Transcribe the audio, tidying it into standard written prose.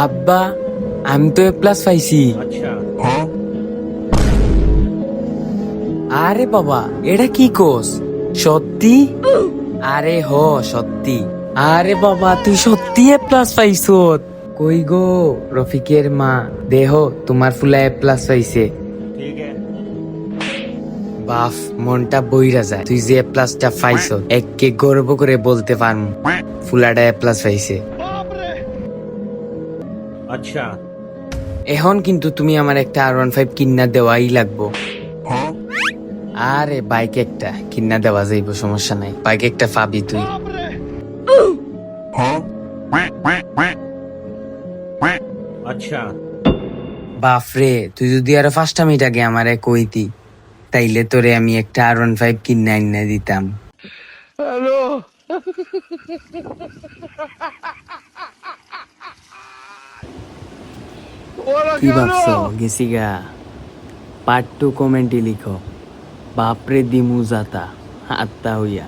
আব্বা, আমি তো এ প্লাস পাইছি। আরে বাবা, এটা কি কোস? সত্যি? আরে সত্যি। আরে বাবা, তুই সত্যি এ প্লাস পাইছো? কই গো রফিকের মা, দেহ তোমার ফুলা এ প্লাস পাইছে। বাফ, মনটা বইরা যায়। তুই যে এ প্লাসটা পাইছো, এককে গর্ব করে বলতে পারমু ফুলাটা এ প্লাস পাইছে। আচ্ছা, এখন কিন্তু তুমি আমার একটা R15 কিন্না দেওয়াই লাগবো। আরে বাইক একটা কিন্না দেওয়া যাইব, সমস্যা নাই। বাইক একটা পাবি তুই। আচ্ছা, বাপরে, তুই যদি আরো 5টা মিনিট আগে আমারে কইতি, তাইলে তোরে আমি একটা R15 কিন্না আইনা দিতাম। কি ভাবছো? গেছি গা। পার্ট 2 কমেন্টে লিখো, বাপরে দিমু জাতা আত্মা হইয়া।